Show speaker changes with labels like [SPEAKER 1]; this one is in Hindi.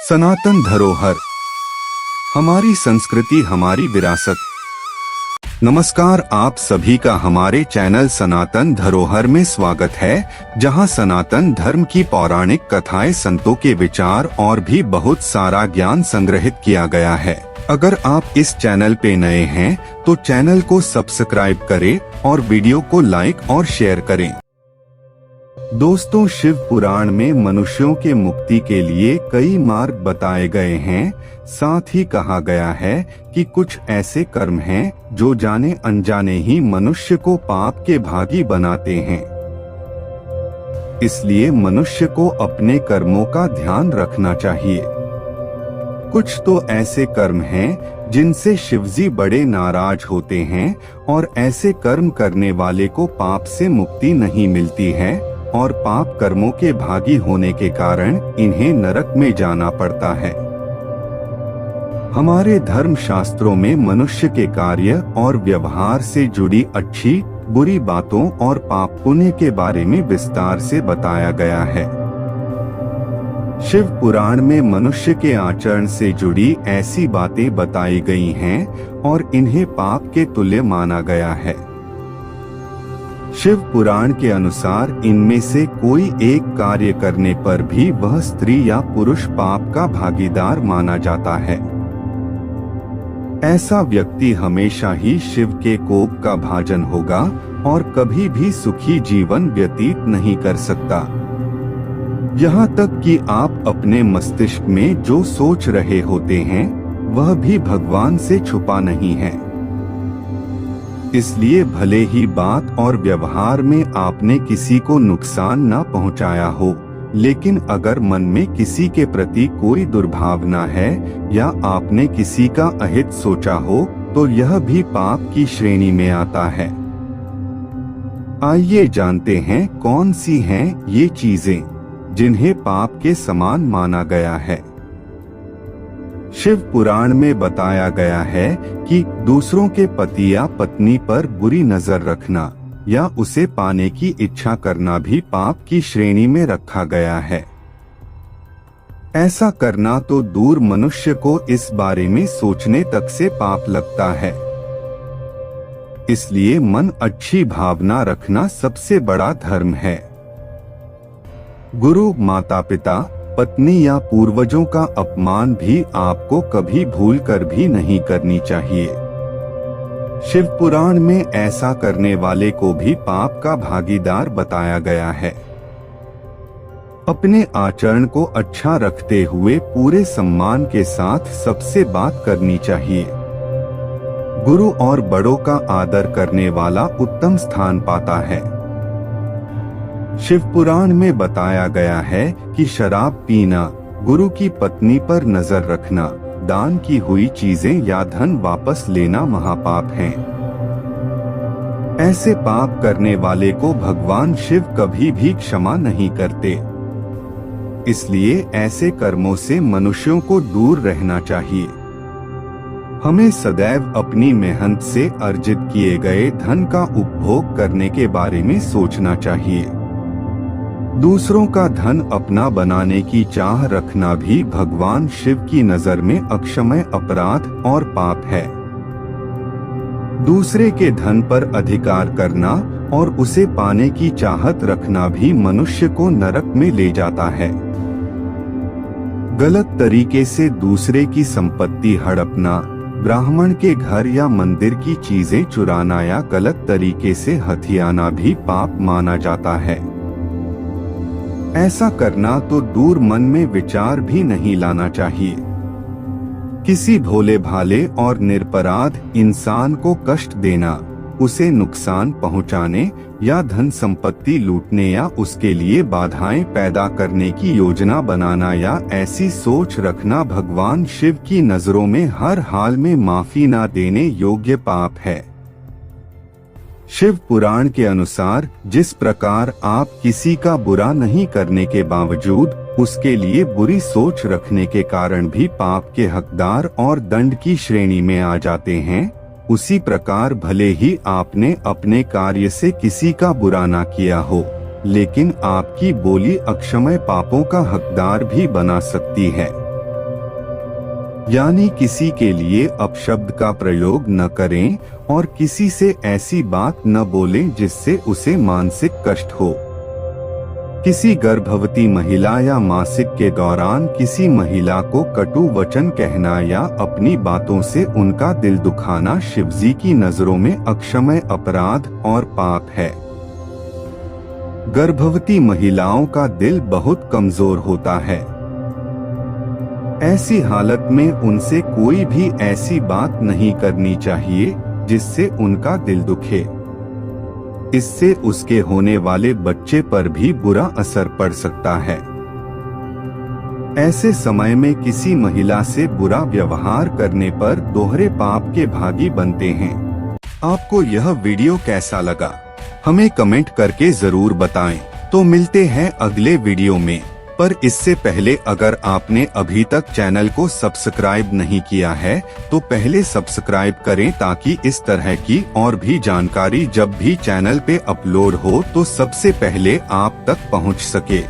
[SPEAKER 1] सनातन धरोहर, हमारी संस्कृति हमारी विरासत। नमस्कार, आप सभी का हमारे चैनल सनातन धरोहर में स्वागत है, जहां सनातन धर्म की पौराणिक कथाएं, संतों के विचार और भी बहुत सारा ज्ञान संग्रहित किया गया है। अगर आप इस चैनल पे नए हैं तो चैनल को सब्सक्राइब करें और वीडियो को लाइक और शेयर करें। दोस्तों, शिव पुराण में मनुष्यों के मुक्ति के लिए कई मार्ग बताए गए हैं। साथ ही कहा गया है कि कुछ ऐसे कर्म हैं जो जाने अनजाने ही मनुष्य को पाप के भागी बनाते हैं। इसलिए मनुष्य को अपने कर्मों का ध्यान रखना चाहिए। कुछ तो ऐसे कर्म हैं जिनसे शिवजी बड़े नाराज होते हैं और ऐसे कर्म करने वाले को पाप से मुक्ति नहीं मिलती है और पाप कर्मों के भागी होने के कारण इन्हें नरक में जाना पड़ता है। हमारे धर्म शास्त्रों में मनुष्य के कार्य और व्यवहार से जुड़ी अच्छी बुरी बातों और पाप पुण्य के बारे में विस्तार से बताया गया है। शिव पुराण में मनुष्य के आचरण से जुड़ी ऐसी बातें बताई गई हैं और इन्हें पाप के तुल्य माना गया है। शिव पुराण के अनुसार इनमें से कोई एक कार्य करने पर भी वह स्त्री या पुरुष पाप का भागीदार माना जाता है। ऐसा व्यक्ति हमेशा ही शिव के कोप का भाजन होगा और कभी भी सुखी जीवन व्यतीत नहीं कर सकता। यहाँ तक कि आप अपने मस्तिष्क में जो सोच रहे होते हैं वह भी भगवान से छुपा नहीं है। इसलिए भले ही बात और व्यवहार में आपने किसी को नुकसान न पहुंचाया हो, लेकिन अगर मन में किसी के प्रति कोई दुर्भावना है या आपने किसी का अहित सोचा हो तो यह भी पाप की श्रेणी में आता है। आइए जानते हैं कौन सी हैं ये चीजें जिन्हें पाप के समान माना गया है। शिव पुराण में बताया गया है कि दूसरों के पति या पत्नी पर बुरी नजर रखना या उसे पाने की इच्छा करना भी पाप की श्रेणी में रखा गया है। ऐसा करना तो दूर, मनुष्य को इस बारे में सोचने तक से पाप लगता है। इसलिए मन अच्छी भावना रखना सबसे बड़ा धर्म है। गुरु, माता पिता, पत्नी या पूर्वजों का अपमान भी आपको कभी भूल कर भी नहीं करनी चाहिए। शिव पुराण में ऐसा करने वाले को भी पाप का भागीदार बताया गया है। अपने आचरण को अच्छा रखते हुए पूरे सम्मान के साथ सबसे बात करनी चाहिए। गुरु और बड़ों का आदर करने वाला उत्तम स्थान पाता है। शिव पुराण में बताया गया है कि शराब पीना, गुरु की पत्नी पर नजर रखना, दान की हुई चीजें या धन वापस लेना महापाप हैं। ऐसे पाप करने वाले को भगवान शिव कभी भी क्षमा नहीं करते। इसलिए ऐसे कर्मों से मनुष्यों को दूर रहना चाहिए। हमें सदैव अपनी मेहनत से अर्जित किए गए धन का उपभोग करने के बारे में सोचना चाहिए। दूसरों का धन अपना बनाने की चाह रखना भी भगवान शिव की नजर में अक्षम्य अपराध और पाप है। दूसरे के धन पर अधिकार करना और उसे पाने की चाहत रखना भी मनुष्य को नरक में ले जाता है। गलत तरीके से दूसरे की संपत्ति हड़पना, ब्राह्मण के घर या मंदिर की चीजें चुराना या गलत तरीके से हथियाना भी पाप माना जाता है। ऐसा करना तो दूर, मन में विचार भी नहीं लाना चाहिए। किसी भोले भाले और निरपराध इंसान को कष्ट देना, उसे नुकसान पहुंचाने या धन संपत्ति लूटने या उसके लिए बाधाएं पैदा करने की योजना बनाना या ऐसी सोच रखना भगवान शिव की नजरों में हर हाल में माफी न देने योग्य पाप है। शिव पुराण के अनुसार जिस प्रकार आप किसी का बुरा नहीं करने के बावजूद उसके लिए बुरी सोच रखने के कारण भी पाप के हकदार और दंड की श्रेणी में आ जाते हैं, उसी प्रकार भले ही आपने अपने कार्य से किसी का बुरा ना किया हो, लेकिन आपकी बोली अक्षम्य पापों का हकदार भी बना सकती है। यानी किसी के लिए अपशब्द का प्रयोग न करें और किसी से ऐसी बात न बोलें जिससे उसे मानसिक कष्ट हो। किसी गर्भवती महिला या मासिक के दौरान किसी महिला को कटु वचन कहना या अपनी बातों से उनका दिल दुखाना शिवजी की नजरों में अक्षम्य अपराध और पाप है। गर्भवती महिलाओं का दिल बहुत कमजोर होता है। ऐसी हालत में उनसे कोई भी ऐसी बात नहीं करनी चाहिए जिससे उनका दिल दुखे। इससे उसके होने वाले बच्चे पर भी बुरा असर पड़ सकता है। ऐसे समय में किसी महिला से बुरा व्यवहार करने पर दोहरे पाप के भागी बनते हैं। आपको यह वीडियो कैसा लगा हमें कमेंट करके जरूर बताएं। तो मिलते हैं अगले वीडियो में। पर इससे पहले अगर आपने अभी तक चैनल को सब्सक्राइब नहीं किया है तो पहले सब्सक्राइब करें ताकि इस तरह की और भी जानकारी जब भी चैनल पे अपलोड हो तो सबसे पहले आप तक पहुंच सके।